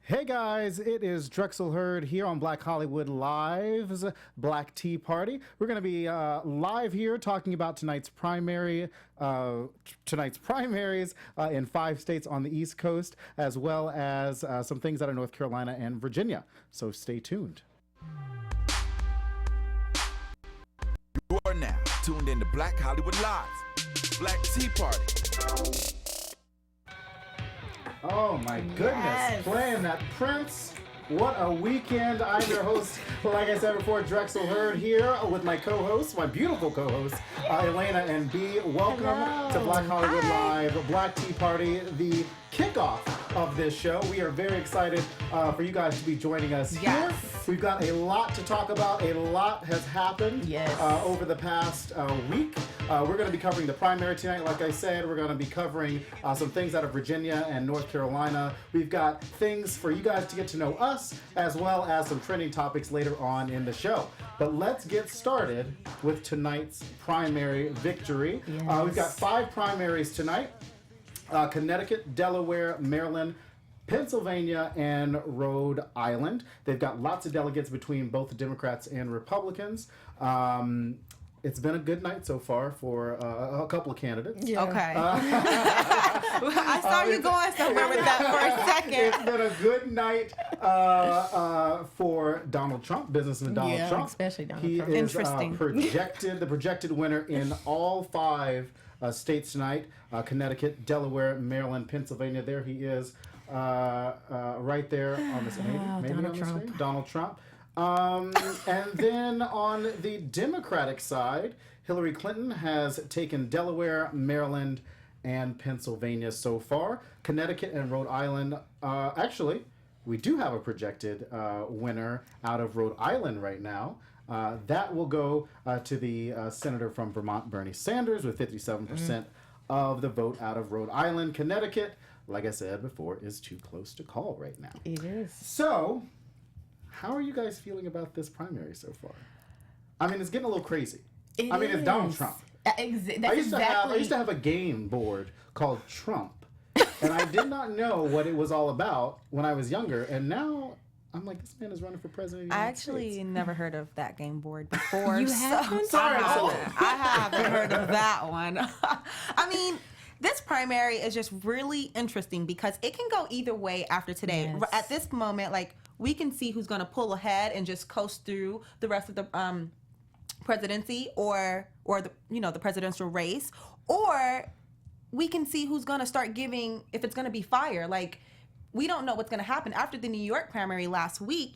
Hey guys, it is Drexel Hurd here on Black Hollywood Live's Black Tea Party. We're going to be live here talking about tonight's primaries in 5 states on the East Coast, as well as some things out of North Carolina and Virginia. So stay tuned. You are now tuned in to Black Hollywood Live, Black Tea Party. Oh my goodness, Yes. Playing that Prince. What a weekend. I'm your host, like I said before, Drexel Hurd here with my co-hosts, my beautiful co-hosts, Elena and B. Welcome Hello. to Black Hollywood Hi. Live, Black Tea Party, the kickoff of this show. We are very excited for you guys to be joining us Yes. here. We've got a lot to talk about. A lot has happened Yes. over the past week. We're going to be covering the primary tonight. Like I said, we're going to be covering some things out of Virginia and North Carolina. We've got things for you guys to get to know us, as well as some trending topics later on in the show. But let's get started with tonight's primary victory. Yes. We've got 5 primaries tonight. Connecticut, Delaware, Maryland, Pennsylvania, and Rhode Island. They've got lots of delegates between both the Democrats and Republicans. It's been a good night so far for a couple of candidates. Yeah. Okay. I saw you going somewhere with that for a second. It's been a good night for Donald Trump, businessman Donald Yeah, Trump. especially Donald he Trump. is Interesting. the projected winner in all 5 states tonight: Connecticut, Delaware, Maryland, Pennsylvania. There he is, right there on the screen. Wow, Maybe Donald on the Trump. screen. Donald Trump. And then on the Democratic side, Hillary Clinton has taken Delaware, Maryland, and Pennsylvania so far. Connecticut and Rhode Island, actually, we do have a projected winner out of Rhode Island right now. That will go to the senator from Vermont, Bernie Sanders, with 57% of the vote out of Rhode Island. Connecticut, like I said before, is too close to call right now. It is. So, how are you guys feeling about this primary so far? I mean, it's getting a little crazy. It I mean, it's Donald is. Trump. That's I used exactly. to have a game board called Trump, and I did not know what it was all about when I was younger, and now I'm like, this man is running for president of the I United actually States. never heard of that game board before. You haven't? Sorry, I so- haven't heard of that one. I mean, this primary is just really interesting because it can go either way after today. Yes. At this moment, like, we can see who's going to pull ahead and just coast through the rest of the presidency or the presidential race, or we can see who's going to start giving, if it's going to be fire. Like, we don't know what's going to happen after the New York primary last week.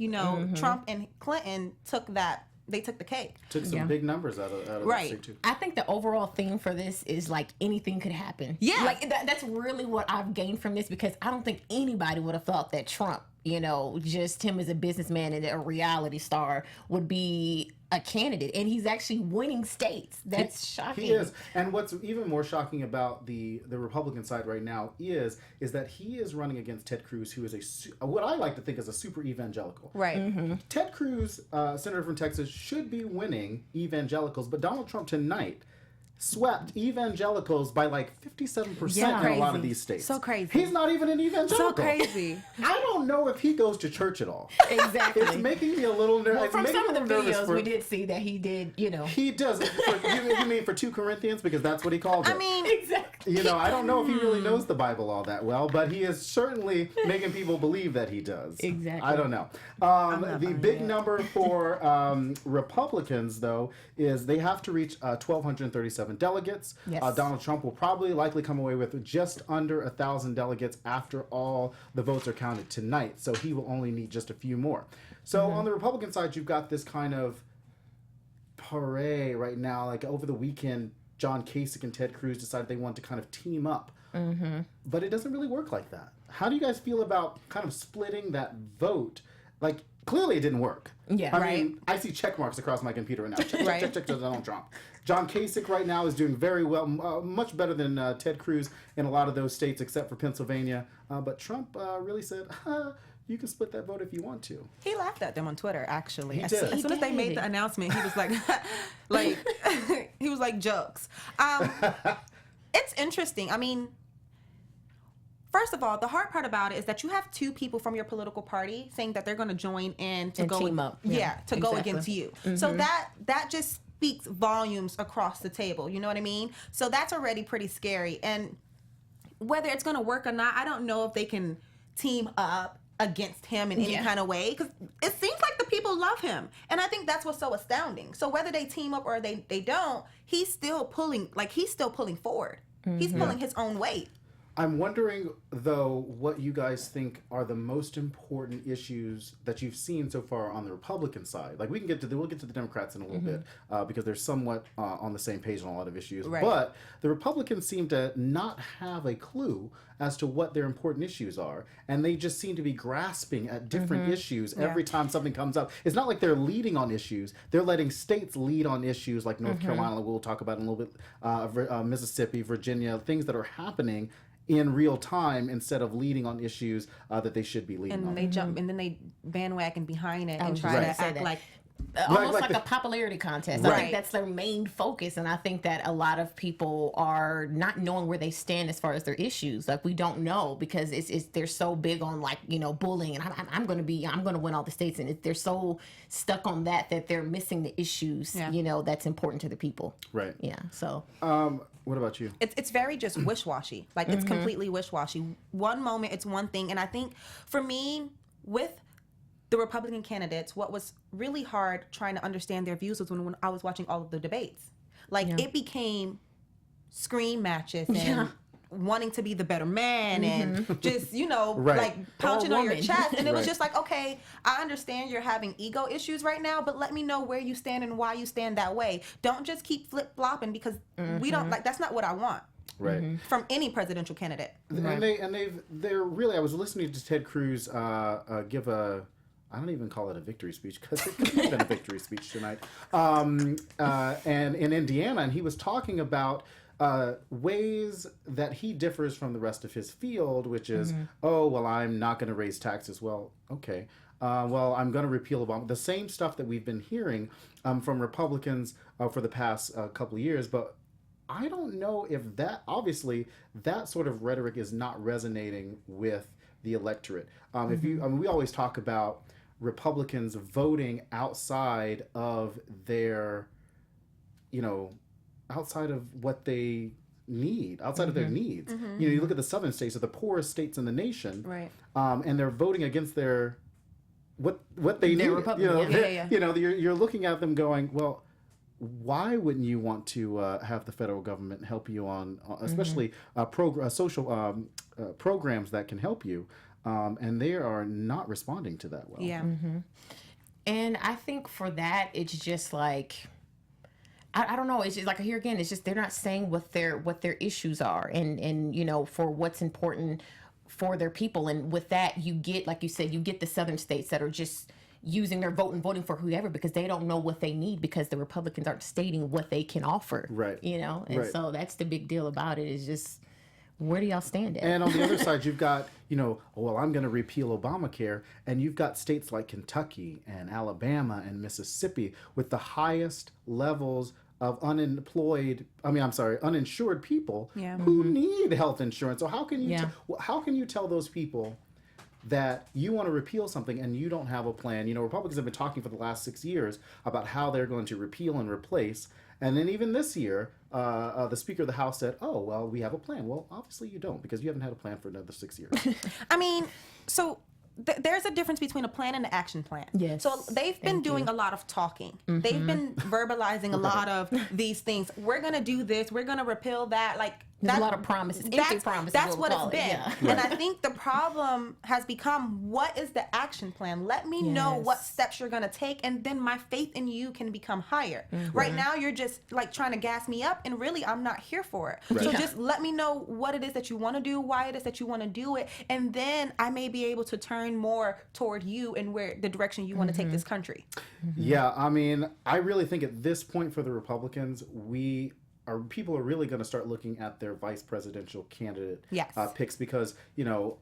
Trump and Clinton took the cake. Took some Yeah. big numbers out of Right. the state too. I think the overall theme for this is like anything could happen. Yeah. Like that's really what I've gained from this, because I don't think anybody would have thought that Trump, just him as a businessman and a reality star, would be a candidate. And he's actually winning states. That's shocking. He is, and what's even more shocking about the Republican side right now is that he is running against Ted Cruz, who is what I like to think is a super evangelical. Right. Ted Cruz, senator from Texas, should be winning evangelicals, but Donald Trump tonight swept evangelicals by like 57% Yeah, in a lot of crazy. these states. So crazy. He's not even an evangelical. So crazy. I don't know if he goes to church at all. Exactly. It's making me a little nervous. Well, from some of the videos, we did see that he did, He does. You mean for 2 Corinthians? Because that's what he called it. I mean, Exactly. I don't know if he really knows the Bible all that well, but he is certainly making people believe that he does. Exactly. I don't know. not The behind big it. number for Republicans, though, is they have to reach 1,237 delegates. Yes. Donald Trump will likely come away with just under 1,000 delegates after all the votes are counted tonight. So he will only need just a few more. So on the Republican side, you've got this kind of parade right now. Like over the weekend, John Kasich and Ted Cruz decided they wanted to kind of team up. But it doesn't really work like that. How do you guys feel about kind of splitting that vote? Like, clearly it didn't work. Yeah, I mean, I see check marks across my computer right now. Check, Right. check to Donald Trump. John Kasich right now is doing very well, much better than Ted Cruz in a lot of those states except for Pennsylvania. But Trump really said, you can split that vote if you want to. he laughed at them on Twitter, actually. He As did. soon as they He made did. the announcement, he was like, he was like, jokes. It's interesting. I mean, first of all, the hard part about it is that you have two people from your political party saying that they're going to join in to And go team up. Yeah, to go exactly. against you. So that just speaks volumes across the table. You know what I mean? So that's already pretty scary. And whether it's going to work or not, I don't know if they can team up against him in any kind of way, because it seems like the people love him, and I think that's what's so astounding. So whether they team up or they don't, he's still pulling forward. He's pulling his own weight. I'm wondering, though, what you guys think are the most important issues that you've seen so far on the Republican side. Like, we'll get to the Democrats in a little bit because they're somewhat on the same page on a lot of issues. Right. But the Republicans seem to not have a clue as to what their important issues are, and they just seem to be grasping at different issues every time something comes up. It's not like they're leading on issues; they're letting states lead on issues like North Carolina. We'll talk about in a little bit. Mississippi, Virginia, things that are happening in real time instead of leading on issues that they should be leading And on. they jump, and then they bandwagon behind it and was try just to gonna say act that. like. Almost like like a popularity contest. I Right. think that's their main focus, and I think that a lot of people are not knowing where they stand as far as their issues. Like, we don't know because it's they're so big on, like, bullying, and I'm going to win all the states, and they're so stuck on that they're missing the issues that's important to the people. Right. Yeah. So What about you? It's very just wish-washy. Like, it's completely wish-washy. One moment it's one thing, and I think for me, with the Republican candidates, what was really hard trying to understand their views was when I was watching all of the debates. Like, it became scream matches and wanting to be the better man and just, Right. like punching on your woman. chest. And it was Right. just like, okay, I understand you're having ego issues right now, but let me know where you stand and why you stand that way. Don't just keep flip-flopping, because we don't, like, that's not what I want Right. from any presidential candidate. And they're really. I was listening to Ted Cruz give a. I don't even call it a victory speech because it could have been a victory speech tonight. And in Indiana, and he was talking about ways that he differs from the rest of his field, which is, oh, well, I'm not going to raise taxes. Well, okay. Well, I'm going to repeal Obama. The same stuff that we've been hearing from Republicans for the past couple of years, but I don't know if obviously, that sort of rhetoric is not resonating with the electorate. We always talk about Republicans voting outside of their, outside of what they need, outside of their needs. You look at the southern states, are the poorest states in the nation, Right. And they're voting against their what they need. Republican, You're looking at them going, well, why wouldn't you want to have the federal government help you on, especially social programs that can help you? And they are not responding to that well. Yeah. And I think for that, it's just like, I don't know. It's just like, here again, it's just they're not saying what their issues are, and for what's important for their people. And with that, you get, like you said, you get the southern states that are just using their vote and voting for whoever because they don't know what they need, because the Republicans aren't stating what they can offer. Right. And Right. so that's the big deal about it, is just, where do y'all stand at? And on the other side, you've got, well, I'm going to repeal Obamacare. And you've got states like Kentucky and Alabama and Mississippi with the highest levels of uninsured people who need health insurance. So how can you tell those people that you want to repeal something and you don't have a plan? Republicans have been talking for the last 6 years about how they're going to repeal and replace. And then even this year, the Speaker of the House said, oh, well, we have a plan. Well, obviously you don't, because you haven't had a plan for another 6 years. I mean, so there's a difference between a plan and an action plan. Yes. So they've been doing a lot of talking. They've been verbalizing a lot of these things. We're going to do this. We're going to repeal that. Like, There's a lot of promises. Empty promises. That's we'll what it's call it. been. Yeah. And I think the problem has become, what is the action plan? Let me know what steps you're going to take, and then my faith in you can become higher. Right now, you're just like trying to gas me up, and really, I'm not here for it. Right. So just let me know what it is that you want to do, why it is that you want to do it, and then I may be able to turn more toward you and where the direction you want to take this country. Yeah, I mean, I really think at this point for the Republicans, people are really going to start looking at their vice presidential candidate Yes. picks, because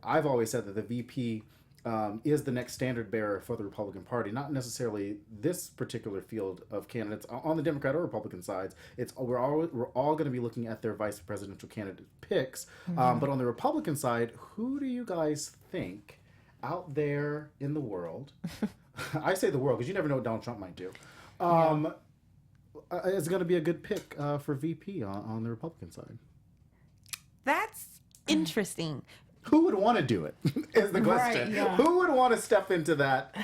I've always said that the VP is the next standard bearer for the Republican Party. Not necessarily this particular field of candidates on the Democrat or Republican sides. We're all going to be looking at their vice presidential candidate picks. But on the Republican side, who do you guys think out there in the world? I say the world because you never know what Donald Trump might do. Is going to be a good pick for VP on the Republican side. That's interesting. Who would want to do it? Is the question. Right, yeah. Who would want to step into that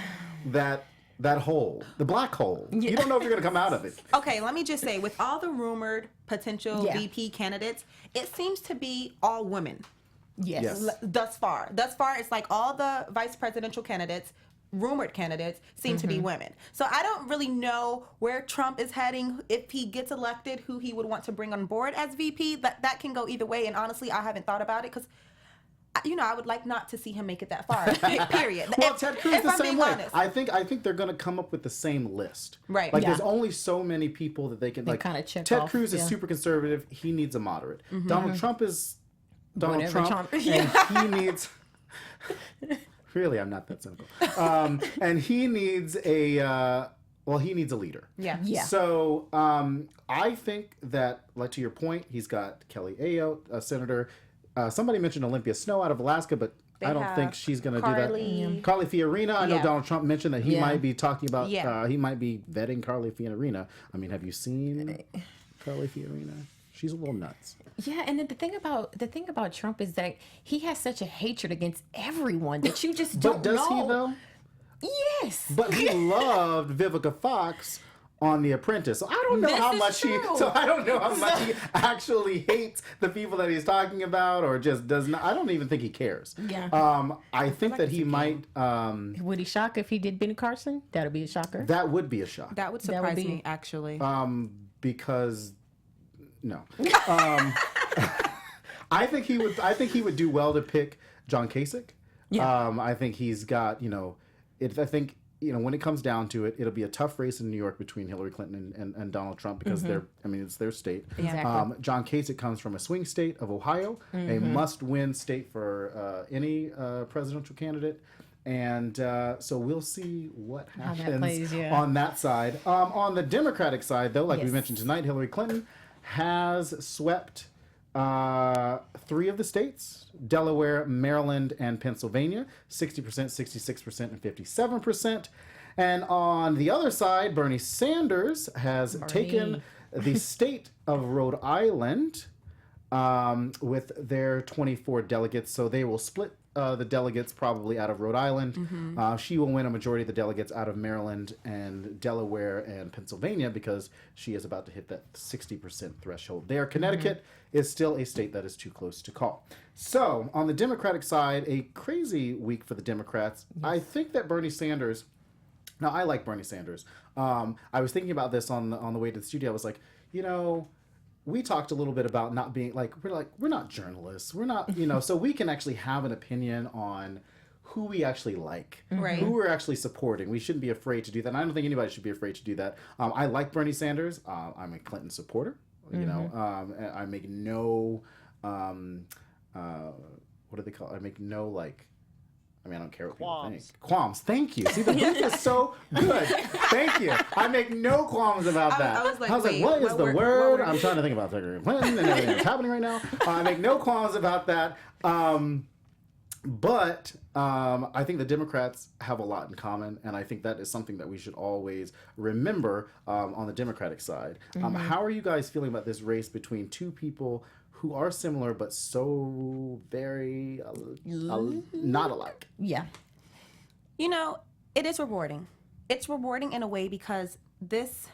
hole, the black hole? You don't know if you're going to come out of it. Okay, let me just say, with all the rumored potential VP candidates, it seems to be all women. Yes. Thus far, it's like all the vice presidential candidates, rumored candidates, seem to be women. So I don't really know where Trump is heading. If he gets elected, who he would want to bring on board as VP. That can go either way. And honestly, I haven't thought about it because, I would like not to see him make it that far. Period. Well, Ted Cruz the same way. Honest. I think they're going to come up with the same list. Right. Like Yeah. there's only so many people that they can kinda check Ted off, Cruz is yeah. super conservative. He needs a moderate. Donald Trump is Donald Whatever Trump, Trump- and he needs. Really, I'm not that cynical. And he needs he needs a leader. Yeah. Yeah. So I think that, like to your point, he's got Kelly Ayotte, a senator. Somebody mentioned Olympia Snow out of Alaska, but I don't think she's going to do that. Carly Fiorina. I know Yeah. Donald Trump mentioned that he Yeah. might be talking about. Yeah. He might be vetting Carly Fiorina. I mean, have you seen Carly Fiorina? She's a little nuts. Yeah, and then the thing about Trump is that he has such a hatred against everyone that you just don't But does know. he though? Yes. But he loved Vivica Fox on The Apprentice. So I don't know This how is much true. he actually hates the people that he's talking about, or just does not. I don't even think he cares. Yeah. I think that he might. Would he shock if he did Ben Carson? That'd be a shocker. That would be a shock. That would That would surprise be- me, actually. Because no. I think he would do well to pick John Kasich. Yeah. I think he's got, I think, when it comes down to it, it'll be a tough race in New York between Hillary Clinton and Donald Trump because it's their state. Exactly. John Kasich comes from a swing state of Ohio, a must-win state for any presidential candidate. And so we'll see what happens plays, yeah. on that side. On the Democratic side, though, like we Yes. mentioned tonight, Hillary Clinton has swept 3 of the states: Delaware, Maryland, and Pennsylvania. 60%, 66%, and 57%. And on the other side, Bernie Sanders has taken the state of Rhode Island with their 24 delegates. So they will split the delegates probably out of Rhode Island. She will win a majority of the delegates out of Maryland and Delaware and Pennsylvania because she is about to hit that 60% threshold there. Connecticut is still a state that is too close to call. So on the Democratic side, a crazy week for the Democrats. I think that Bernie Sanders... Now, I like Bernie Sanders. I was thinking about this on the way to the studio. I was like, we talked a little bit about not being we're not journalists. We're not, so we can actually have an opinion on who we actually like, Right. who we're actually supporting. We shouldn't be afraid to do that. And I don't think anybody should be afraid to do that. I like Bernie Sanders. I'm a Clinton supporter. I make no, what do they call it? I make no I don't care what people think. Qualms. Thank you. See, the brief is so good. Thank you. I make no qualms about that. I was like, wait, what is what the word- word? what word- I'm trying to think about Secretary Clinton and everything that's happening right now. I make no qualms about that. But I think the Democrats have a lot in common, and I think that is something that we should always remember on the Democratic side. How are you guys feeling about this race between two people who are similar but so very not alike? Yeah. It is rewarding. It's rewarding in a way because this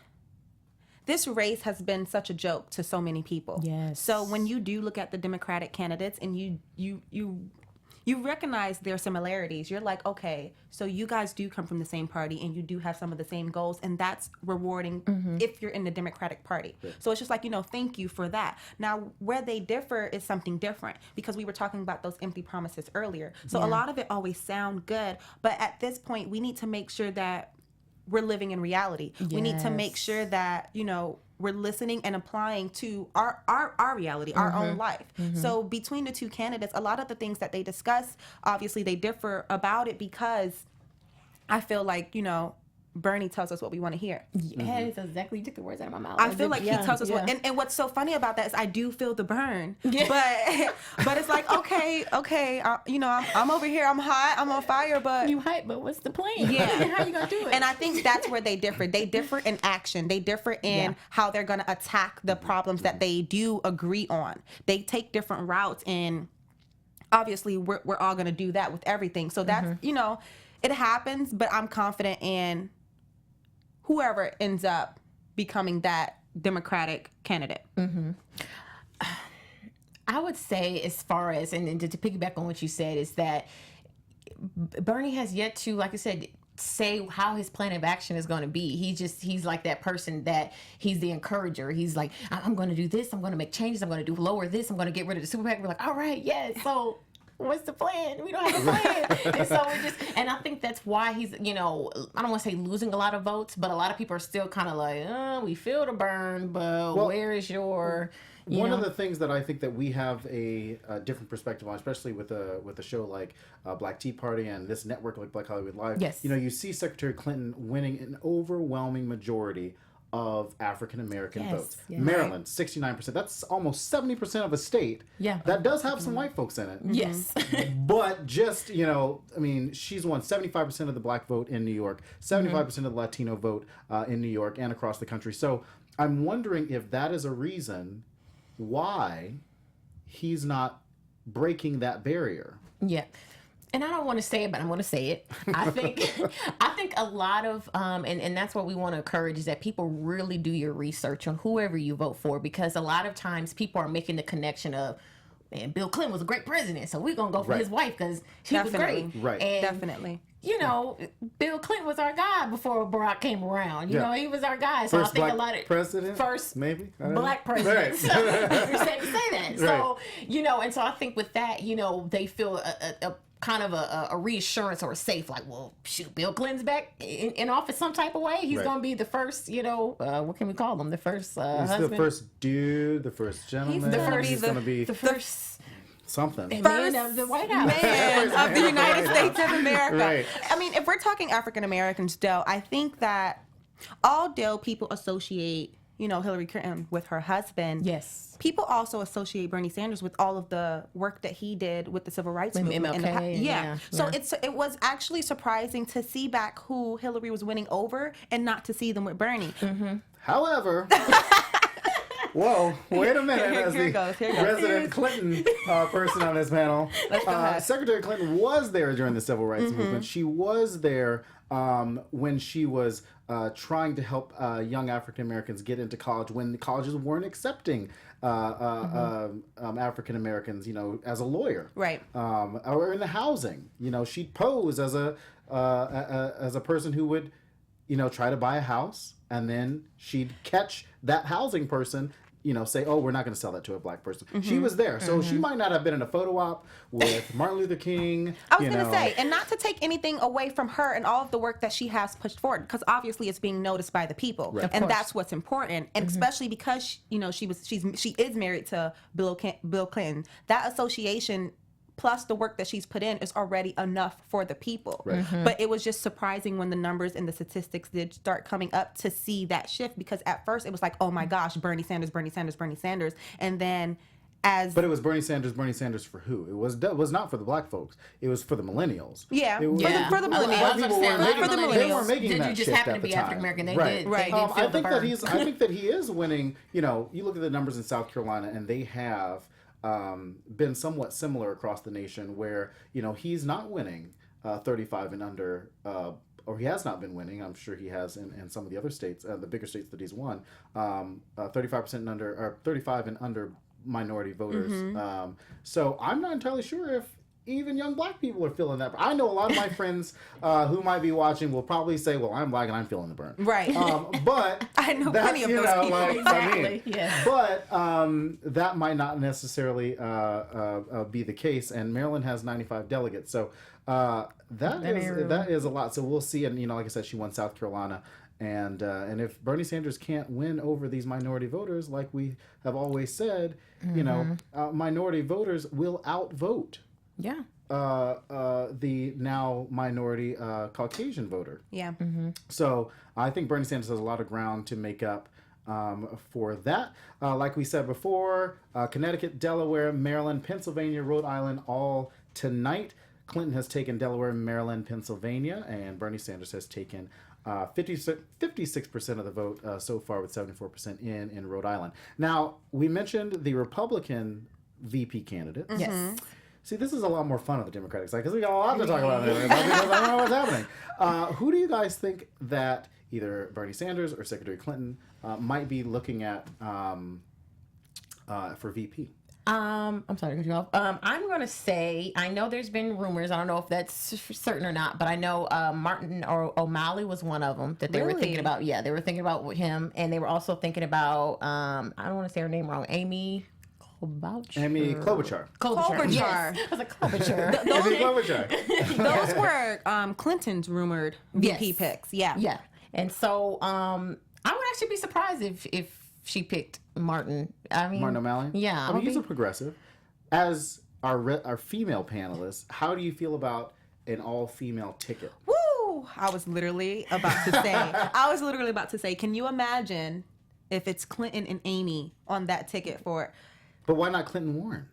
race has been such a joke to so many people. Yes. So when you do look at the Democratic candidates and you recognize their similarities, you're like, okay, so you guys do come from the same party and you do have some of the same goals, and that's rewarding if you're in the Democratic Party. So it's just like, thank you for that. Now, where they differ is something different because we were talking about those empty promises earlier. So a lot of it always sound good, but at this point, we need to make sure that we're living in reality. We need to make Yes. sure that, we're listening and applying to our reality, our own life. So between the two candidates, a lot of the things that they discuss, obviously they differ about it because I feel like, Bernie tells us what we want to hear. Yes, exactly. You took the words out of my mouth. I feel like he tells us what, and what's so funny about that is I do feel the burn, but it's like, okay, I'm over here, I'm hot, I'm on fire, but you hype, but what's the plan? Yeah. How you gonna do it? And I think that's where they differ. They differ in action. They differ in how they're gonna attack the problems that they do agree on. They take different routes, and obviously we're all gonna do that with everything. So that's it happens, but I'm confident in whoever ends up becoming that Democratic candidate. I would say, as far as, and to piggyback on what you said, is that Bernie has yet to, like I said, say how his plan of action is going to be. He's like that person that he's the encourager. He's like, I'm going to do this. I'm going to make changes. I'm going to lower this. I'm going to get rid of the super PAC. We're like, all right, yes. So what's the plan? We don't have a plan. And so and I think that's why he's, I don't want to say losing a lot of votes, but a lot of people are still kind of like, we feel the burn, but where is your... One of the things that I think that we have a different perspective on, especially with a show like Black Tea Party and this network like Black Hollywood Live, you see Secretary Clinton winning an overwhelming majority of African American votes. Yes. Maryland, 69%. That's almost 70% of a state. Yeah. That does have some white folks in it. Yes. But just, she's won 75% of the black vote in New York, 75% of the Latino vote in New York and across the country. So I'm wondering if that is a reason why he's not breaking that barrier. Yeah. And I don't want to say it, but I'm going to say it. I think a lot of, and that's what we want to encourage, is that people really do your research on whoever you vote for, because a lot of times people are making the connection of, man, Bill Clinton was a great president, so we're going to go for his wife because she was great. Right. And, Definitely. Bill Clinton was our guy before Barack came around. You know, he was our guy. So first I think black a lot of president, first maybe black president. Right. So, you're safe to say that. Right. So and so I think with that, they feel a kind of a reassurance or a safe, like, well, shoot, Bill Clinton's back in office some type of way. He's going to be the first, what can we call him? The first husband. The first dude, the first gentleman. He's going to be the first something. Man of the White House. Man of the United States of America. Right. I mean, if we're talking African Americans, Dell, I think that all Dell people associate, Hillary Clinton with her husband. Yes. People also associate Bernie Sanders with all of the work that he did with the civil rights movement. MLK, So it was actually surprising to see back who Hillary was winning over and not to see them with Bernie. Mm-hmm. However, whoa, wait a minute. As Here the it goes. President Clinton person on this panel, Let's go ahead. Secretary Clinton was there during the civil rights movement. She was there when she was trying to help young African Americans get into college when the colleges weren't accepting African Americans, as a lawyer, Right. Or in the housing. She'd pose as a person who would, try to buy a house, and then she'd catch that housing person. Say, oh, we're not going to sell that to a black person. She was there. So she might not have been in a photo op with Martin Luther King. I was going to say, and not to take anything away from her and all of the work that she has pushed forward, because obviously it's being noticed by the people. Right. And that's what's important. And especially because, she is married to Bill Clinton. That association plus the work that she's put in is already enough for the people. Right. But it was just surprising when the numbers and the statistics did start coming up to see that shift, because at first it was like, oh my gosh, Bernie Sanders, Bernie Sanders, Bernie Sanders. And then but it was Bernie Sanders for who? It was not for the black folks. It was for the millennials. Yeah, it was, for the millennials. They weren't making Did that you just shift happen at to the be time. African American? They Right. did. Right. They did feel I think the burn. I think that he is winning. You look at the numbers in South Carolina, and they have been somewhat similar across the nation, where he's not winning 35 and under, or he has not been winning. I'm sure he has in some of the other states, the bigger states that he's won, 35% and under, or 35 and under minority voters. So I'm not entirely sure if even young black people are feeling that. I know a lot of my friends who might be watching will probably say, well, I'm black and I'm feeling the burn. Right. But I know plenty of those people. Exactly. Yeah. But that might not necessarily be the case. And Maryland has 95 delegates. So that is a lot. So we'll see. And, like I said, she won South Carolina. And if Bernie Sanders can't win over these minority voters, like we have always said, minority voters will outvote Yeah. the now minority Caucasian voter. Yeah. So I think Bernie Sanders has a lot of ground to make up for that. Like we said before, Connecticut, Delaware, Maryland, Pennsylvania, Rhode Island, all tonight. Clinton has taken Delaware, Maryland, Pennsylvania, and Bernie Sanders has taken 56% of the vote so far, with 74% in Rhode Island. Now, we mentioned the Republican VP candidate. Yes. See, this is a lot more fun on the Democratic side because we got a lot to talk about because I don't know what's happening. Who do you guys think that either Bernie Sanders or Secretary Clinton might be looking at for VP? I'm sorry to cut you off. I'm going to say, I know there's been rumors. I don't know if that's certain or not, but I know Martin or O'Malley was one of them that they were thinking about. Yeah, they were thinking about him, and they were also thinking about, I don't want to say her name wrong, Amy Klobuchar. Klobuchar. Yes. I was like, Klobuchar. Amy Klobuchar. Those were Clinton's rumored VP Yes. picks. Yeah. Yeah. And so I would actually be surprised if she picked Martin. I mean, Martin O'Malley? Yeah. I mean, he's a progressive. As our female panelists, how do you feel about an all-female ticket? Woo! I was literally about to say. Can you imagine if it's Clinton and Amy on that ticket for? But why not Clinton Warren?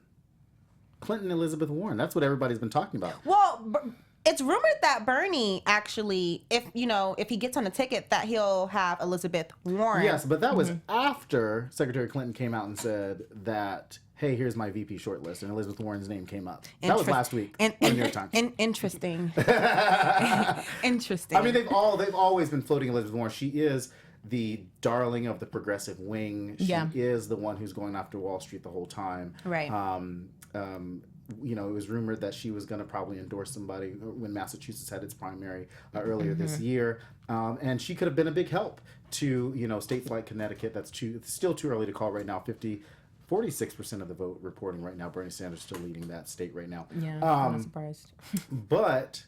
Clinton Elizabeth Warren. That's what everybody's been talking about. Well, it's rumored that Bernie actually, if he gets on the ticket, that he'll have Elizabeth Warren. Yes, but that was after Secretary Clinton came out and said that, hey, here's my VP shortlist, and Elizabeth Warren's name came up. That was last week on New York Times. Interesting. Interesting. I mean, they've always been floating Elizabeth Warren. She is the darling of the progressive wing. She is the one who's going after Wall Street the whole time. Right. It was rumored that she was going to probably endorse somebody when Massachusetts had its primary earlier this year. And she could have been a big help to, states like Connecticut. It's still too early to call right now. 46% of the vote reporting right now. Bernie Sanders still leading that state right now. Yeah, I'm not surprised. But,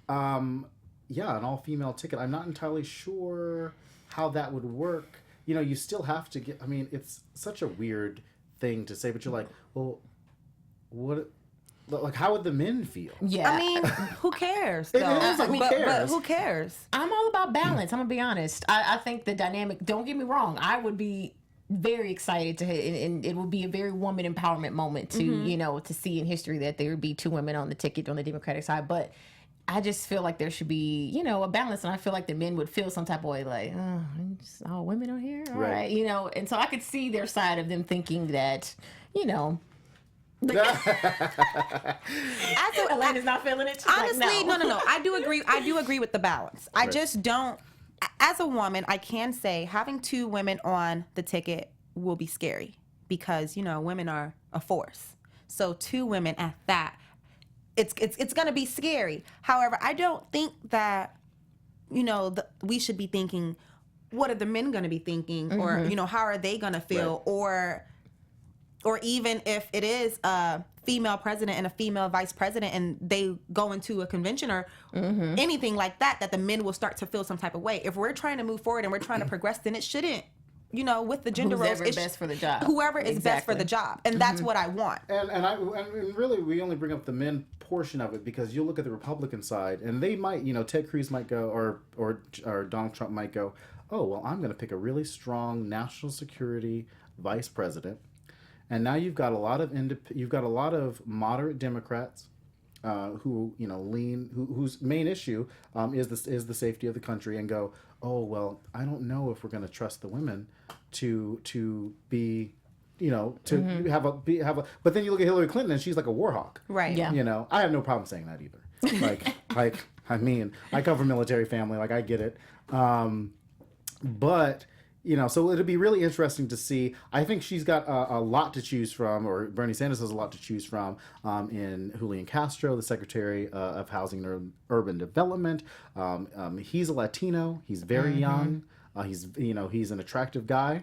an all-female ticket. I'm not entirely sure how that would work. You still have to get, it's such a weird thing to say, but you're like, well, what, like, how would the men feel? Yeah. I mean, who cares? It is, like, who cares? But who cares? I'm all about balance. I'm going to be honest. I think the dynamic, don't get me wrong, I would be very excited and it would be a very woman empowerment moment to, to see in history that there would be two women on the ticket on the Democratic side. But I just feel like there should be, a balance, and I feel like the men would feel some type of way, like, oh, just all women on here, all right, and so I could see their side of them thinking that, Elena's not feeling it. She's Honestly, like, no. I do agree with the balance. I just don't. As a woman, I can say having two women on the ticket will be scary because women are a force. So two women at that. It's going to be scary. However, I don't think that, we should be thinking, what are the men going to be thinking? Or, how are they going to feel? Right. Or even if it is a female president and a female vice president and they go into a convention or anything like that, that the men will start to feel some type of way. If we're trying to move forward and we're trying to progress, then it shouldn't. With the gender roles, whoever is best for the job. Whoever is best for the job, and that's what I want. And really, we only bring up the men portion of it because you look at the Republican side, and they might, Ted Cruz might go, or Donald Trump might go, oh well, I'm going to pick a really strong national security vice president, and now you've got a lot of moderate Democrats. Who lean, whose main issue is the safety of the country, and go, oh well, I don't know if we're going to trust the women to be, have a. But then you look at Hillary Clinton, and she's like a war hawk, right? Yeah. I have no problem saying that either. like I come from a military family, like I get it, but. So it'll be really interesting to see. I think she's got a lot to choose from, or Bernie Sanders has a lot to choose from in Julian Castro, the Secretary of Housing and Urban Development. He's a Latino. He's very young. He's an attractive guy.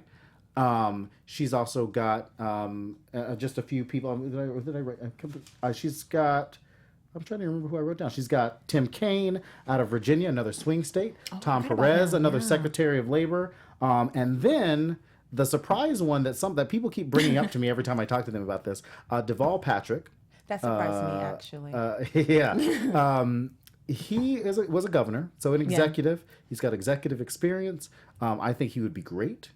She's also got just a few people. Did I write? She's got I'm trying to remember who I wrote down. She's got Tim Kaine out of Virginia, another swing state. Tom I heard about Perez, him, another yeah. Secretary of Labor. And then the surprise one that people keep bringing up to me every time I talk to them about this, Deval Patrick. That surprised me, actually. Yeah. He was a governor, so an executive. He's got executive experience. I think he would be great.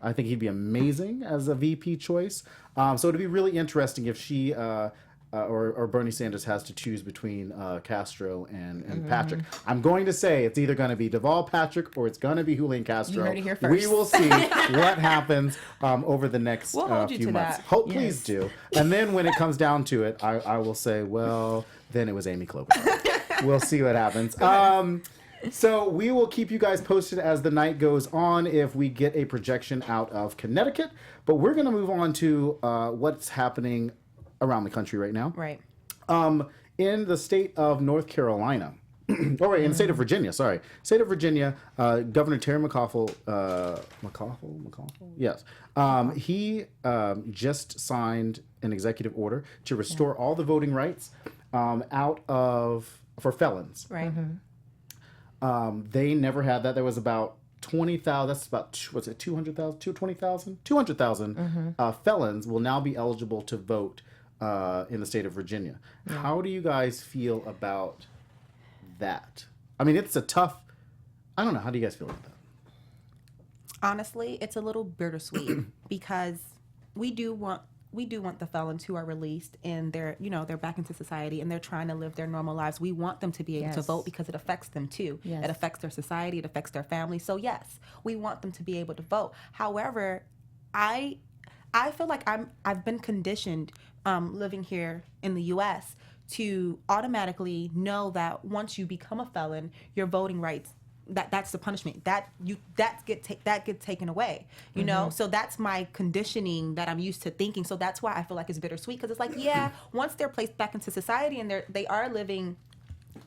I think he'd be amazing as a VP choice. So it'd be really interesting if she or Bernie Sanders has to choose between Castro and Patrick. I'm going to say it's either going to be Deval Patrick or it's going to be Julian Castro. You heard it here first. We will see what happens over the next We'll hold you few to months. that. Please do. And then when it comes down to it, I will say, well, then it was Amy Klobuchar. We'll see what happens. So we will keep you guys posted as the night goes on if we get a projection out of Connecticut. But we're going to move on to what's happening around the country right now. Right. In the state of North Carolina, in the state of Virginia, State of Virginia, Governor Terry McAuliffe, yes, he just signed an executive order to restore all the voting rights for felons. Right. They never had that. There was about 20,000, that's about, 200,000? 200,000 felons will now be eligible to vote in the state of Virginia. Yeah. How do you guys feel about that? I mean, it's a tough, I don't know. How do you guys feel about that? Honestly, it's a little bittersweet because we do want the felons who are released and they're back into society and they're trying to live their normal lives. We want them to be able to vote because it affects them too. Yes. It affects their society. It affects their family. So yes, we want them to be able to vote. However, I feel like I've been conditioned living here in the U.S. to automatically know that once you become a felon, your voting rights, that's the punishment that get taken away, you know. So that's my conditioning that I'm used to thinking. So that's why I feel like it's bittersweet, because it's like, yeah, once they're placed back into society and they are living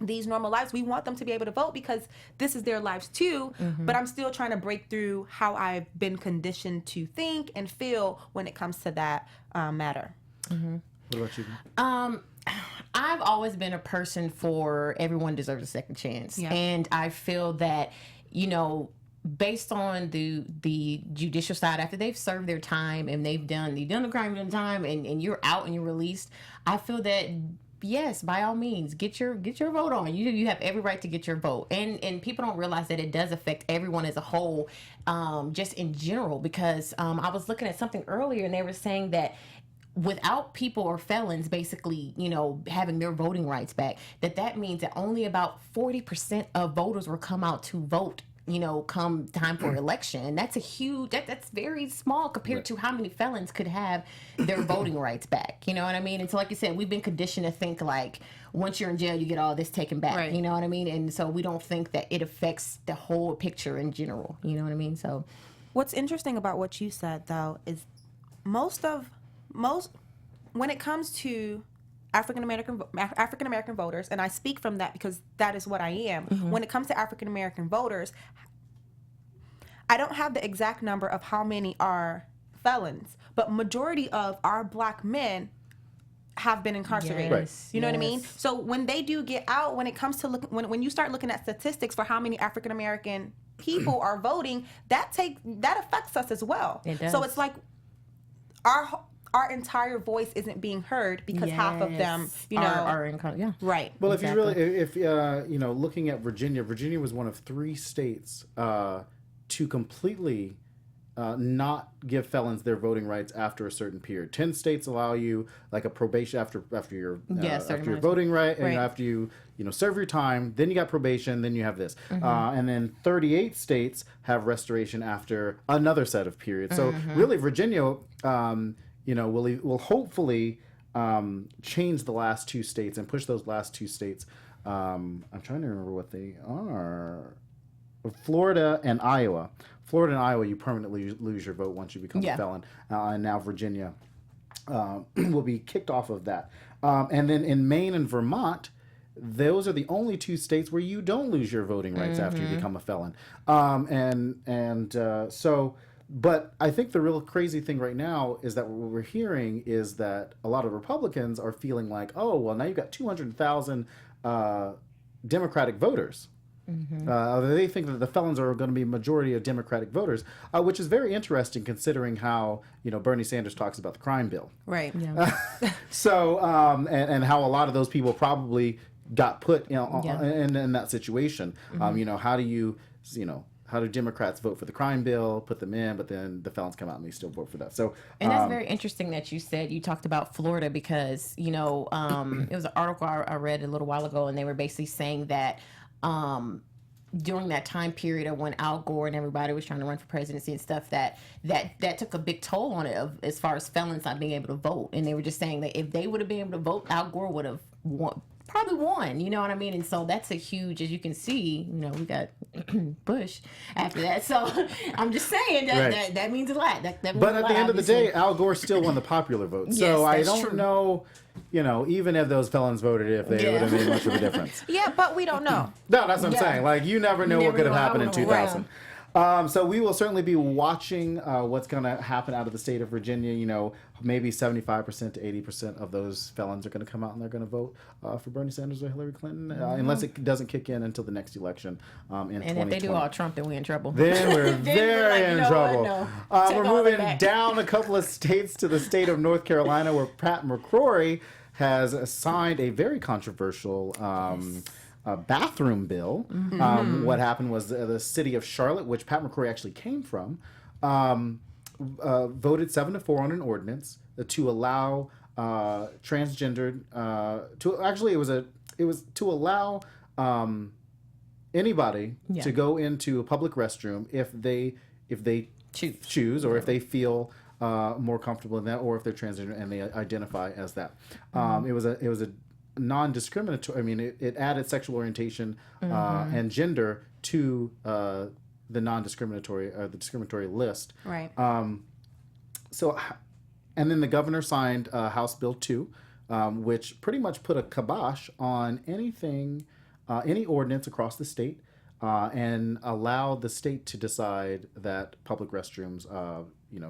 these normal lives, we want them to be able to vote because this is their lives too. But I'm still trying to break through how I've been conditioned to think and feel when it comes to that matter. What about you? I've always been a person for everyone deserves a second chance. Yeah. And I feel that, based on the judicial side, after they've served their time and they've done the crime, done time, and you're out and you're released, I feel that, yes, by all means, get your vote on. You have every right to get your vote. And people don't realize that it does affect everyone as a whole, just in general, because I was looking at something earlier and they were saying that without people or felons basically, having their voting rights back, that means that only about 40% of voters will come out to vote, come time for election. And that's a huge, that's very small compared to how many felons could have their voting rights back. You know what I mean? And so, like you said, we've been conditioned to think like, once you're in jail, you get all this taken back. Right. You know what I mean? And so we don't think that it affects the whole picture in general. You know what I mean? So what's interesting about what you said, though, is when it comes to African American voters, and I speak from that because that is what I am. When it comes to African American voters, I don't have the exact number of how many are felons, but majority of our black men have been incarcerated. Yes, you know what I mean? So when they do get out, when it comes to when you start looking at statistics for how many African American people are voting, that affects us as well. It does. So it's like our entire voice isn't being heard because half of them, are in right. Well, if looking at Virginia was one of 3 states to completely not give felons their voting rights after a certain period. 10 states allow you like a probation after your voting right, and after you serve your time, then you got probation, then you have this, and then 38 states have restoration after another set of periods. So really, Virginia, will hopefully change the last 2 states and push those last 2 states. I'm trying to remember what they are. Florida and Iowa. Florida and Iowa, you permanently lose your vote once you become a felon. And now Virginia will be kicked off of that. And then in Maine and Vermont, those are the only 2 states where you don't lose your voting rights after you become a felon. So But I think the real crazy thing right now is that what we're hearing is that a lot of Republicans are feeling like, oh, well, now you've got 200,000 Democratic voters. They think that the felons are going to be a majority of Democratic voters, which is very interesting considering how Bernie Sanders talks about the crime bill. Right. Yeah. So and how a lot of those people probably got put in that situation. How do Democrats vote for the crime bill, put them in, but then the felons come out and they still vote for that? So, and that's very interesting that you talked about Florida because, it was an article I read a little while ago, and they were basically saying that during that time period of when Al Gore and everybody was trying to run for presidency and stuff, that took a big toll on it as far as felons not being able to vote. And they were just saying that if they would have been able to vote, Al Gore would have probably won, you know what I mean? And so that's a huge, as you can see, we got Bush after that. So I'm just saying that means a lot. That means but a at lot, the end obviously. of the day, Al Gore still won the popular vote. So Yes, I that's don't true. know, even if those felons voted, if they would have made much of a difference. Yeah, but we don't know. No, that's what I'm saying. Like, you never know what could have know how happened in it would've 2000. So we will certainly be watching what's going to happen out of the state of Virginia. Maybe 75% to 80% of those felons are going to come out and they're going to vote for Bernie Sanders or Hillary Clinton, unless it doesn't kick in until the next election in 2020. And if they do all Trump, then we're in trouble. Then we're very in trouble. Take We're all moving that back. down a couple of states to the state of North Carolina, where Pat McCrory has signed a very controversial bathroom bill. What happened was the city of Charlotte, which Pat McCrory actually came from, voted 7-4 on an ordinance to allow transgendered it was to allow anybody to go into a public restroom if they choose or if they feel more comfortable in that, or if they're transgender and they identify as that. It was a non-discriminatory. I mean, it added sexual orientation and gender to the non-discriminatory the discriminatory list. Right. And then the governor signed House Bill 2, which pretty much put a kibosh on anything, any ordinance across the state, and allowed the state to decide that public restrooms,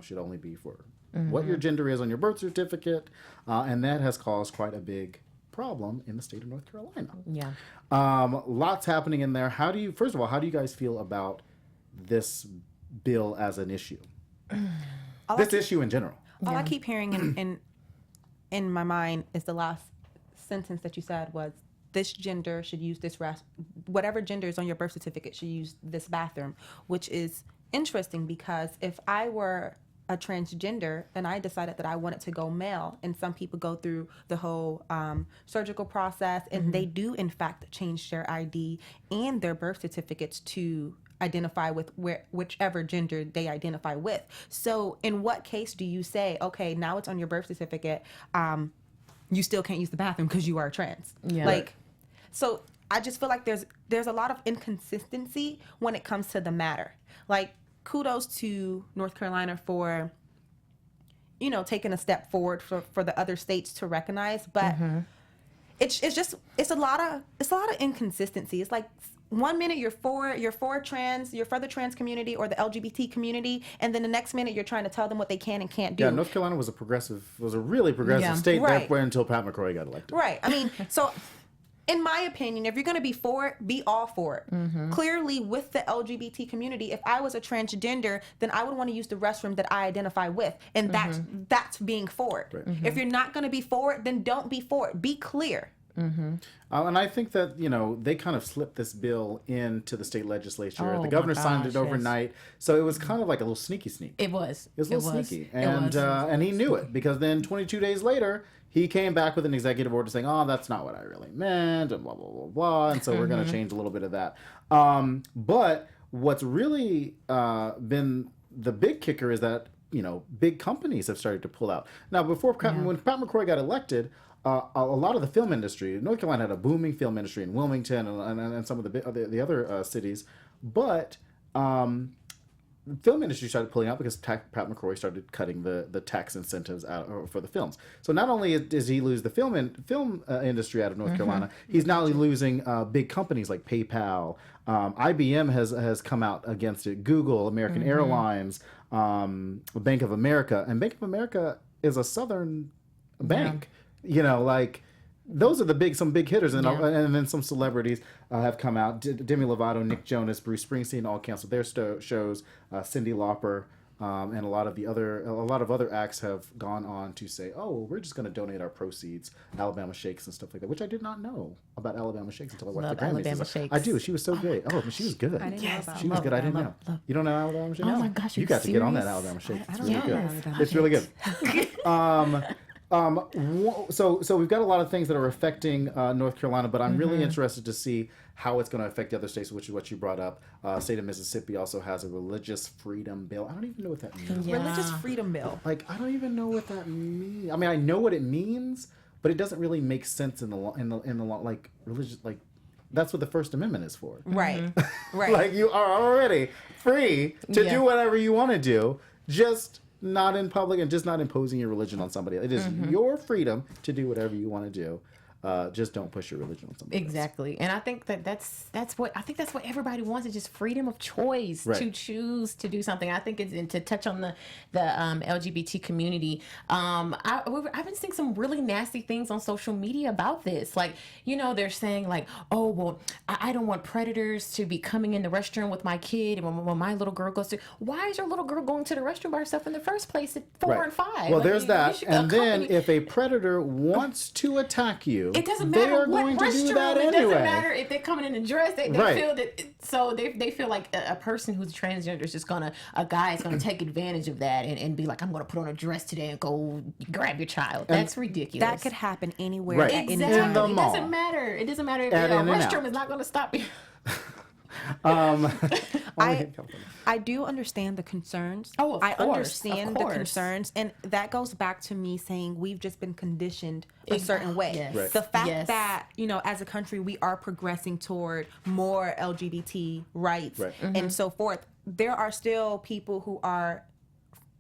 should only be for what your gender is on your birth certificate, and that has caused quite a big problem in the state of North Carolina. Yeah. Lots happening in there. First of all, how do you guys feel about this bill as an issue? This issue in general. All I keep hearing in my mind is the last sentence that you said was, this gender should use this whatever gender is on your birth certificate should use this bathroom, which is interesting because if I were a transgender and I decided that I wanted to go male, and some people go through the whole surgical process, and they do in fact change their ID and their birth certificates to identify with whichever gender they identify with. So in what case do you say, okay, now it's on your birth certificate, you still can't use the bathroom because you are trans? Yeah. So I just feel like there's a lot of inconsistency when it comes to the matter. Like, kudos to North Carolina for, taking a step forward for the other states to recognize, but it's a lot of inconsistency. It's like 1 minute you're for the trans community or the LGBT community, and then the next minute you're trying to tell them what they can and can't do. Yeah, North Carolina was a really progressive state Right. there until Pat McCrory got elected. Right. I mean, so in my opinion, if you're going to be for it, be all for it. Clearly, with the LGBT community, if I was a transgender, then I would want to use the restroom that I identify with, and that's being for it. Right. If you're not going to be for it, then don't be for it. Be clear. And I think that, they kind of slipped this bill into the state legislature. Oh, The governor my signed gosh, it overnight. So it was kind of like a little sneaky sneak. It was. It was a little sneaky. And he knew it, because then 22 days later, he came back with an executive order saying, oh, that's not what I really meant, and blah, blah, blah, blah. And so we're going to change a little bit of that. But what's really been the big kicker is that, big companies have started to pull out. Now, when Pat McCrory got elected, a lot of the film industry, North Carolina had a booming film industry in Wilmington and some of the other cities, but film industry started pulling out because Pat McCrory started cutting the tax incentives out for the films. So not only does he lose the film industry out of North Carolina, he's now losing big companies like PayPal. IBM has come out against it. Google, American Airlines, Bank of America, and Bank of America is a Southern bank. You know, like. Those are some big hitters, and then some celebrities have come out. Demi Lovato, Nick Jonas, Bruce Springsteen all canceled their shows. Cyndi Lauper and a lot of other acts have gone on to say, "Oh, well, we're just going to donate our proceeds, Alabama Shakes and stuff like that," which I did not know about Alabama Shakes until I watched the Grammys. Alabama Shakes. I do. She was so great. Oh, she was good. I didn't know about She was good. I didn't know. You don't know Alabama Shakes? Oh my gosh, you got to get on that Alabama Shakes. It's really good. It's really good. So we've got a lot of things that are affecting North Carolina, but I'm really interested to see how it's going to affect the other states, which is what you brought up. State of Mississippi also has a religious freedom bill. I don't even know what that means. Religious freedom bill. Like, I don't even know what that means. I mean, I know what it means, but it doesn't really make sense in the law. Like, religious, like, that's what the First Amendment is for. Right. Right. Like, you are already free to do whatever you want to do, just not in public and just not imposing your religion on somebody. It is your freedom to do whatever you want to do. Just don't push your religion on somebody Exactly. And I think that's what everybody wants, is just freedom of choice to choose to do something. I think it's, and to touch on the LGBT community. I've been seeing some really nasty things on social media about this. Like, you know, they're saying like, oh, well, I don't want predators to be coming in the restroom with my kid. And when my little girl goes to, why is your little girl going to the restroom by herself in the first place at 4 and 5? Well, like, there's that. And then accompany- if a predator wants to attack you, it doesn't they matter are what going to do restroom. that It anyway. doesn't matter if they're coming in a dress. They Right. feel that. So they feel like a person who's transgender is just a guy is gonna take advantage of that and be like, I'm gonna put on a dress today and go grab your child. That's ridiculous. That could happen anywhere Right. at any exactly. time. In the It mall. doesn't matter. It doesn't matter if At a In and Out. restroom is not gonna stop you. I do understand the concerns. Oh, of I course, understand of the course. concerns, and that goes back to me saying we've just been conditioned a certain way. Yes. Right. The fact Yes. that, you know, as a country we are progressing toward more LGBT rights Right. and so forth, there are still people who are,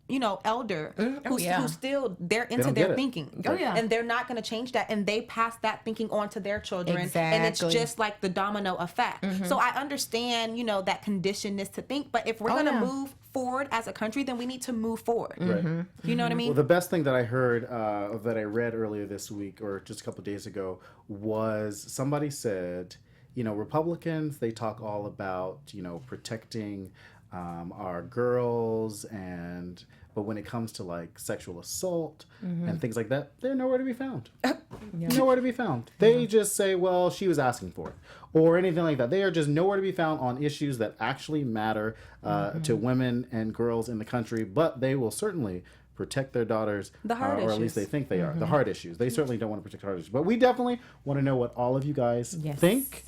you know, elder who still they're into don't get their it. thinking. Oh, yeah. And they're not going to change that, and they pass that thinking on to their children. And it's Exactly. just like the domino effect. So I understand, you know, that conditionedness to think, but if we're going to move forward as a country, then we need to move forward. Right. You know what I mean? Well, the best thing that I heard, that I read earlier this week or just a couple of days ago, was somebody said, you know, Republicans, they talk all about, you know, protecting our girls, but when it comes to like sexual assault and things like that, they're nowhere to be found. Nowhere to be found. They just say, well, she was asking for it, or anything like that. They are just nowhere to be found on issues that actually matter to women and girls in the country, but they will certainly protect their daughters, The hard or at issues. least they think they are. The hard issues. They certainly don't want to protect hard issues. But we definitely want to know what all of you guys think.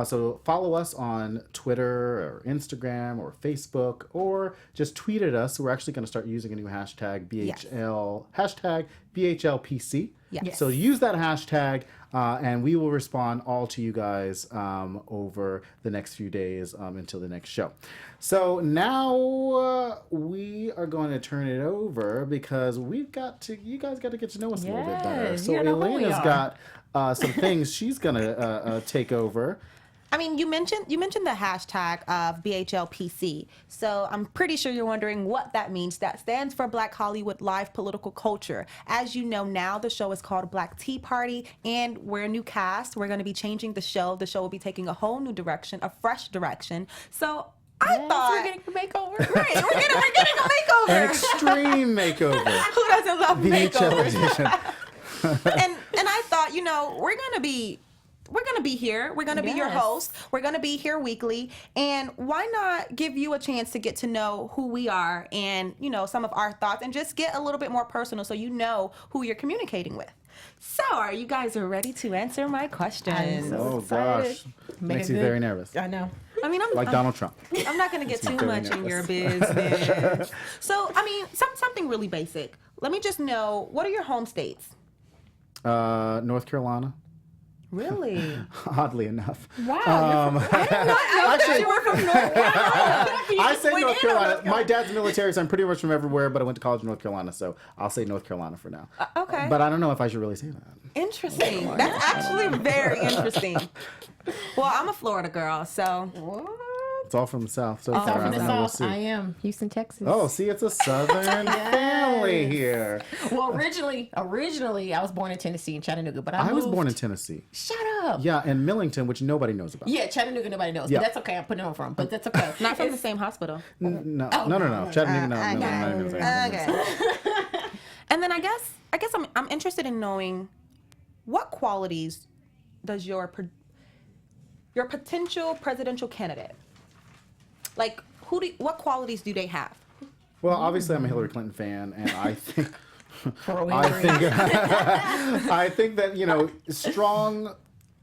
So follow us on Twitter or Instagram or Facebook, or just tweet at us. We're actually going to start using a new hashtag, BHL, hashtag BHLPC. Yes. So use that hashtag, and we will respond all to you guys over the next few days until the next show. So now we are going to turn it over because you guys got to get to know us a little bit better. Yes, So you gotta know who we Elena's are. got some things she's going to take over. I mean, you mentioned the hashtag of BHLPC, so I'm pretty sure you're wondering what that means. That stands for Black Hollywood Live Political Culture. As you know now, the show is called Black Tea Party, and we're a new cast. We're going to be changing the show. The show will be taking a whole new direction, a fresh direction. So I thought we're getting a makeover. right, we're getting a makeover. An extreme makeover. Who doesn't love BHL makeovers? edition. and I thought, you know, we're gonna be here. We're gonna be your Yes. host. We're gonna be here weekly, and why not give you a chance to get to know who we are and, you know, some of our thoughts, and just get a little bit more personal so you know who you're communicating with. So, are you guys ready to answer my questions? So Oh excited. gosh, Make makes it you good. very nervous. I know. I mean, Like Donald Trump. I'm not gonna get too very much in your nervous. business. So, I mean, something really basic. Let me just know, what are your home states? North Carolina. Really? Oddly enough. Wow. Actually, You were from North Carolina. I say went North in on Carolina. North My dad's military, so I'm pretty much from everywhere, but I went to college in North Carolina, so I'll say North Carolina for now. Okay. But I don't know if I should really say that. Interesting. That's actually very interesting. Well, I'm a Florida girl, so What? It's all from the South, so It's all far. from I the don't know. We'll South. see. I am Houston, Texas. Oh, see, it's a Southern family here. Well, originally, I was born in Tennessee in Chattanooga, but I was moved- born in Tennessee. Shut up. Yeah, and Millington, which nobody knows about. Yeah, Chattanooga, nobody knows. Yeah. But that's okay. I'm putting it on from. But that's okay. not from the same hospital. No. Chattanooga, no. Okay. And then I guess I'm interested in knowing what qualities does your potential presidential candidate, like what qualities do they have? Well, obviously, I'm a Hillary Clinton fan, and I think Pro I Hillary. think I think that strong.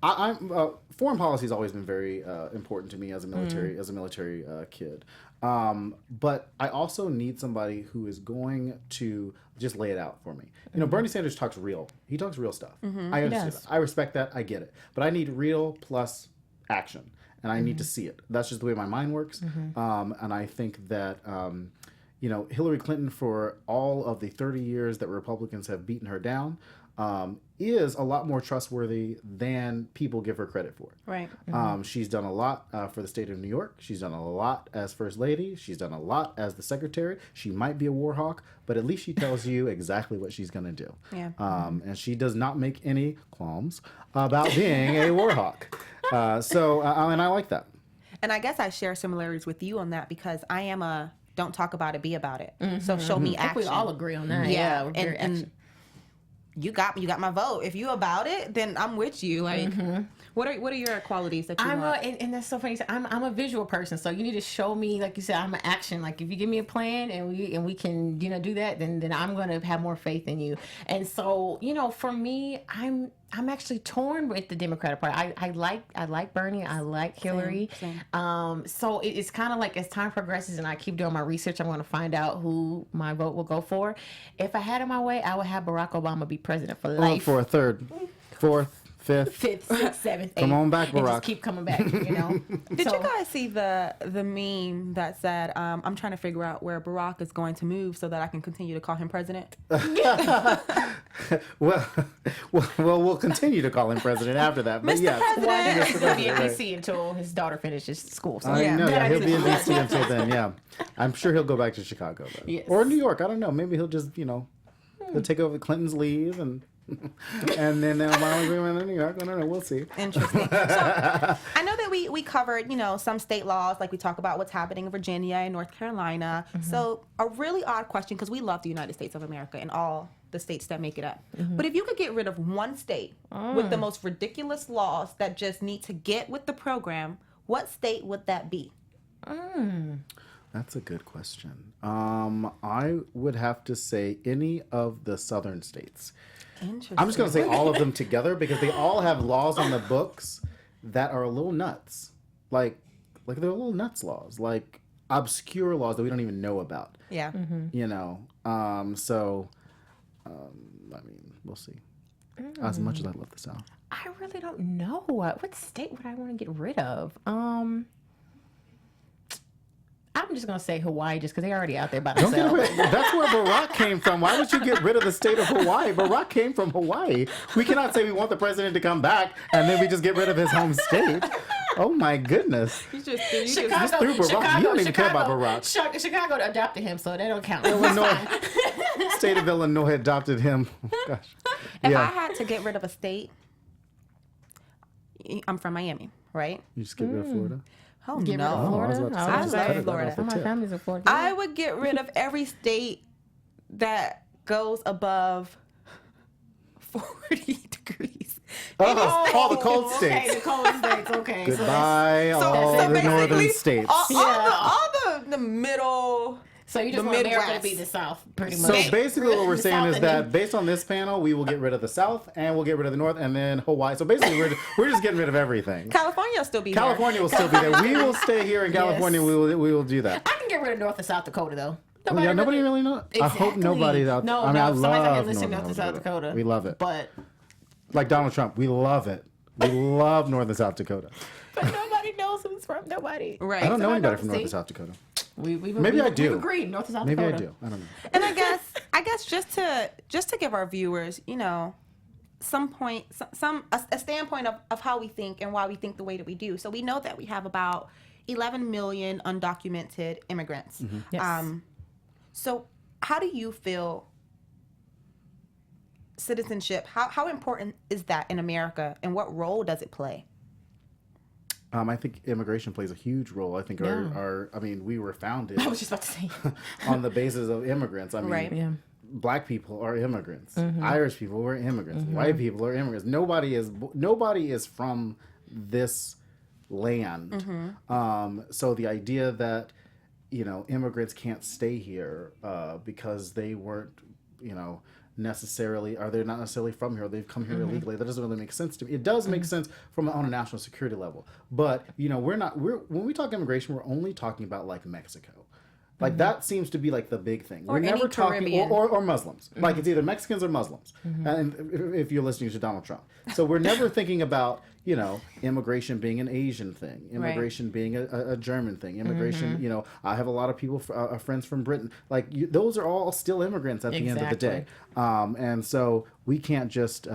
Foreign policy has always been very important to me as a military kid. But I also need somebody who is going to just lay it out for me. Bernie Sanders talks real. He talks real stuff. I understand does. that. I respect that. I get it. But I need real plus action, and I need to see it. That's just the way my mind works. And I think that Hillary Clinton, for all of the 30 years that Republicans have beaten her down, is a lot more trustworthy than people give her credit for. Right. She's done a lot for the state of New York. She's done a lot as First Lady. She's done a lot as the Secretary. She might be a war hawk, but at least she tells you exactly what she's going to do. Yeah. And she does not make any qualms about being a war hawk. And I like that. And I guess I share similarities with you on that because I am a don't talk about it, be about it. So show me I think action. we all agree on that. Yeah, We're very action. you got my vote. If you about it, then I'm with you. Like, what are your qualities that you want? And that's so funny. I'm a visual person, so you need to show me, like you said, I'm an action. Like if you give me a plan and we can do that, then I'm gonna have more faith in you. And so for me, I'm actually torn with the Democratic Party. I like Bernie. I like Hillary. Same. So it's kind of like as time progresses and I keep doing my research, I'm going to find out who my vote will go for. If I had it my way, I would have Barack Obama be president for life. For a third, fourth, fifth. 5th, 6th, 7th, 8th. Come on back, And Barack. just keep coming back, Did you guys see the meme that said, I'm trying to figure out where Barack is going to move so that I can continue to call him president? Well, we'll continue to call him president after that. But Mr. yes. President. Well, he'll be in Right. D.C. until his daughter finishes school. So I know, Yeah. he'll be in D.C. until then, yeah. I'm sure he'll go back to Chicago, though. Yes. Or New York, I don't know. Maybe he'll just, he'll take over Clinton's leave and then they'll finally bring him in New York. I don't know, we'll see. Interesting. So I know that we covered, some state laws, like we talk about what's happening in Virginia and North Carolina. So a really odd question, because we love the United States of America and all the states that make it up. But if you could get rid of one state with the most ridiculous laws that just need to get with the program, what state would that be? That's a good question. I would have to say any of the southern states. Interesting. I'm just going to say all of them together because they all have laws on the books that are a little nuts. Like they're little nuts laws, like obscure laws that we don't even know about. Yeah. We'll see. As much as I love the South. I really don't know. What state would I want to get rid of? I'm just gonna say Hawaii, just because they're already out there by Don't get themselves. rid. That's where Barack came from. Why would you get rid of the state of Hawaii? Barack came from Hawaii. We cannot say we want the president to come back and then we just get rid of his home state. Oh my goodness. You just Just threw Barack. You don't even care about Barack. Chicago adopted him, so they don't count. Illinois, state of Illinois adopted him. Oh, gosh. If I had to get rid of a state, I'm from Miami, right? You just get rid of Florida? Oh, Get rid of Oh, I was Florida. about to say, I just love cut it right Florida. off the My tip. family's in Florida. I would get rid of every state that goes above 40 degrees. All the cold Okay, states. the cold states. Okay. Goodbye, all so the basically, northern states. all the middle. So you just The want America to Midwest. be the South, pretty So much. basically what we're The saying South is and that then- based on this panel, we will get rid of the South and we'll get rid of the North and then Hawaii. So basically we're just getting rid of everything. California will still be California will still be there. We will stay here in California. Yes. We will do that. I can get rid of North and South Dakota, though. Nobody really knows. I hope Exactly. nobody's out there. No, I somebody's not love gonna listen to North and South Dakota. We love it. But Like Donald Trump, we love it. We love North and South Dakota. But nobody knows who's from nobody. Right. I don't know anybody don't from North see. and South Dakota. Maybe I do. We've agreed, North and South Maybe I Dakota. do. I don't know. And I guess just to give our viewers, a standpoint of how we think and why we think the way that we do. So we know that we have about 11 million undocumented immigrants. Yes. So how do you feel citizenship, how important is that in America, and what role does it play? I think immigration plays a huge role. I think we were founded I was just about to say. on the basis of immigrants. I mean, Right. Yeah. Black people are immigrants. Mm-hmm. Irish people are immigrants. White people are immigrants. Nobody is from this land. Mm-hmm. So the idea that immigrants can't stay here because they weren't they're not necessarily from here, or they've come here illegally, that doesn't really make sense to me. It does make sense on a national security level, but when we talk immigration, we're only talking about like Mexico. Like that seems to be like the big thing. Or We're never any talking Caribbean. or Muslims. Like it's either Mexicans or Muslims. And if you're listening to Donald Trump. So we're never thinking about, immigration being an Asian thing, immigration being a German thing, immigration, I have a lot of people, friends from Britain. Like those are all still immigrants at the end of the day. And so we can't just,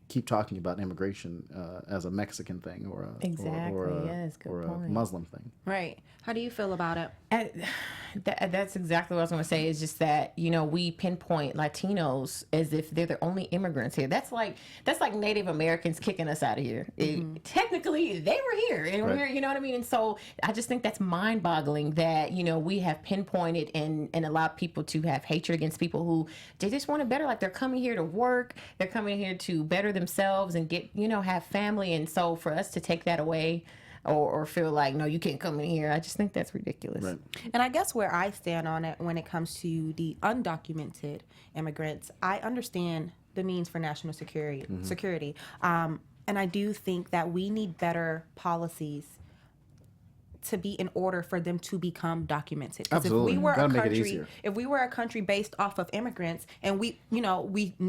keep talking about immigration as a Mexican thing or a Muslim thing. Right. How do you feel about it? That's exactly what I was going to say. Is just that we pinpoint Latinos as if they're the only immigrants here. That's like Native Americans kicking us out of here. Technically, they were here, and we're, you know what I mean. And so I just think that's mind-boggling that we have pinpointed and allowed people to have hatred against people who they just want to better. Like they're coming here to work, they're coming here to better themselves and get have family. And so for us to take that away. Or feel like, no, you can't come in here. I just think that's ridiculous. Right. And I guess where I stand on it when it comes to the undocumented immigrants, I understand the means for national security. And I do think that we need better policies to be in order for them to become documented. Because Absolutely. If we were a country based off of immigrants, and we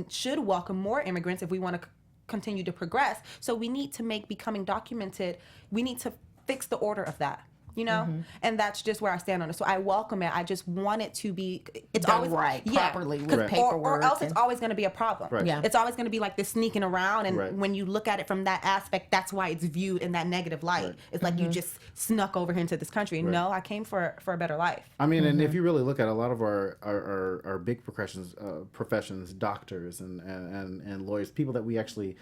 should welcome more immigrants if we want to continue to progress. So we need to make becoming documented, we need to fix the order of that, and that's just where I stand on it. So I welcome it. I just want it to be, it's Done always right, properly with paperwork. Or else it's always going to be a problem. Right. Yeah. It's always going to be like this sneaking around. And Right. when you look at it from that aspect, that's why it's viewed in that negative light. Right. It's like you just snuck over here into this country. Right. No, I came for a better life. I mean, and if you really look at a lot of our big professions, doctors and lawyers, people that we actually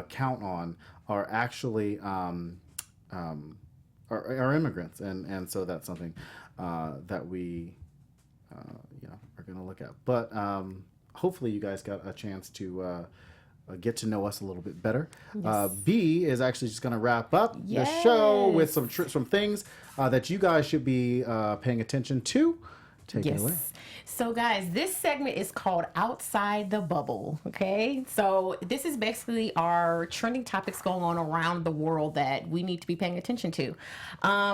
count on are actually are immigrants, and so that's something that we are going to look at. But hopefully, you guys got a chance to get to know us a little bit better. B is actually just going to wrap up the show with some things that you guys should be paying attention to. Take it away. So guys, this segment is called Outside the Bubble, okay? So this is basically our trending topics going on around the world that we need to be paying attention to.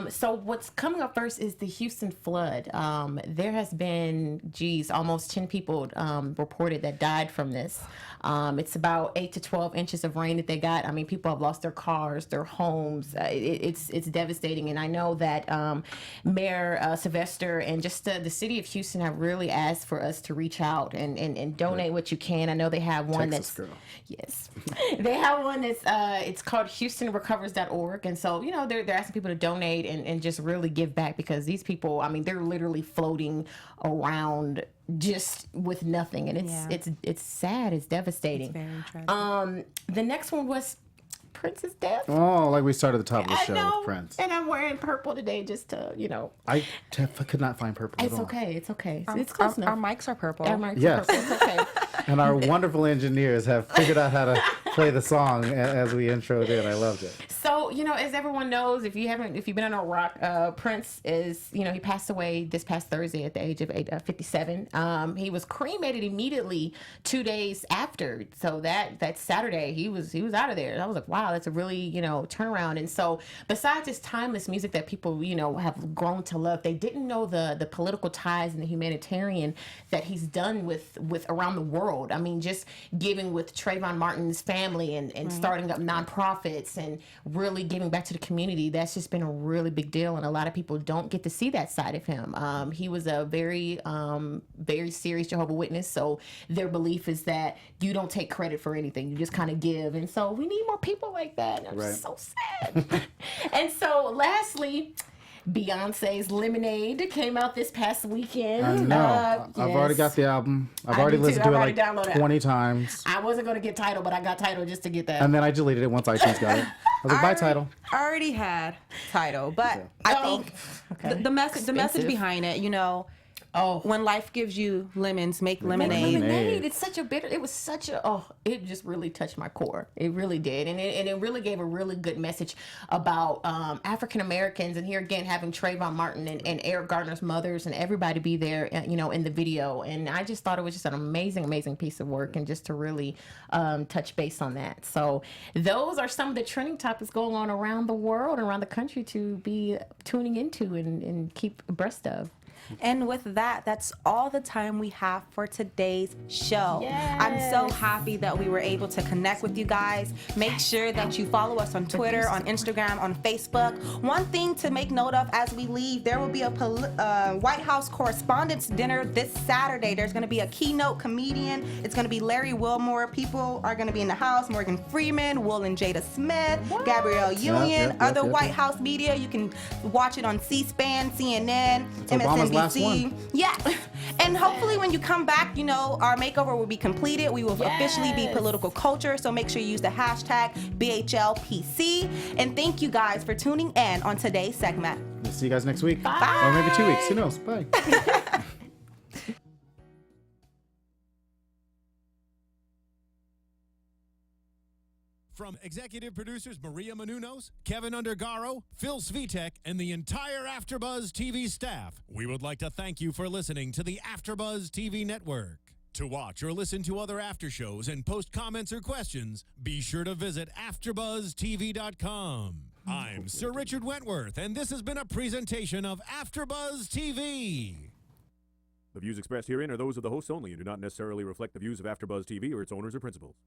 So what's coming up first is the Houston flood. There has been, almost 10 people reported that died from this. It's about 8 to 12 inches of rain that they got. I mean, people have lost their cars, their homes. It's devastating. And I know that Mayor Sylvester and just the city of Houston have really asked for us to reach out and donate what you can. I know they have one Texas that's girl. Yes, they have one that's it's called HoustonRecovers.org, and so they're asking people to donate and just really give back, because these people, I mean, they're literally floating around just with nothing, and it's sad, it's devastating. It's very tragic. The next one was Prince's death. Oh, like we started at the top of the show know, with Prince. And I'm wearing purple today just to, I could not find purple at all. It's okay. It's close enough. Our mics are purple. Our mics are Yes. purple. It's okay. And our wonderful engineers have figured out how to play the song as we introed in. I loved it. So So, as everyone knows, if you've been on a rock, Prince is, he passed away this past Thursday at the age of 57. He was cremated immediately 2 days after. So that Saturday, he was out of there. I was like, wow, that's a really, turnaround. And so besides his timeless music that people, have grown to love, they didn't know the political ties and the humanitarian that he's done with around the world. I mean, just giving with Trayvon Martin's family and starting up nonprofits and really giving back to the community. That's just been a really big deal, and a lot of people don't get to see that side of him. He was a very very serious Jehovah's Witness, so their belief is that you don't take credit for anything, you just kind of give. And so we need more people like that. I'm just so sad. And so lastly, Beyonce's Lemonade came out this past weekend. I know. I've already got the album. I've already listened to it like 20 times. I wasn't going to get Tidal, but I got Tidal just to get that. And then I deleted it once iTunes got it. I was like, bye, Tidal. I already had Tidal, but I think the message behind it, when life gives you lemons, make lemonade. It's such a bitter. It was such a. It just really touched my core. It really did, and it really gave a really good message about African Americans. And here again, having Trayvon Martin and Eric Gardner's mothers and everybody be there, in the video. And I just thought it was just an amazing piece of work, and just to really touch base on that. So those are some of the trending topics going on around the world, around the country, to be tuning into and keep abreast of. And with that, that's all the time we have for today's show. Yes. I'm so happy that we were able to connect with you guys. Make sure that you follow us on Twitter, on Instagram, on Facebook. One thing to make note of as we leave, there will be a White House Correspondents' Dinner this Saturday. There's going to be a keynote comedian. It's going to be Larry Wilmore. People are going to be in the house. Morgan Freeman, Will and Jada Smith, Gabrielle Union, other White House media. You can watch it on C-SPAN, CNN, MSNBC. Yeah. And hopefully when you come back, our makeover will be completed. We will officially be political culture. So make sure you use the hashtag BHLPC. And thank you guys for tuning in on today's segment. We'll see you guys next week. Bye. Or maybe 2 weeks. Who knows? Bye. From executive producers Maria Menounos, Keven Undergaro, Phil Svitek, and the entire AfterBuzz TV staff, we would like to thank you for listening to the AfterBuzz TV network. To watch or listen to other after shows and post comments or questions, be sure to visit AfterBuzzTV.com. I'm Sir Richard Wentworth, and this has been a presentation of AfterBuzz TV. The views expressed herein are those of the hosts only and do not necessarily reflect the views of AfterBuzz TV or its owners or principals.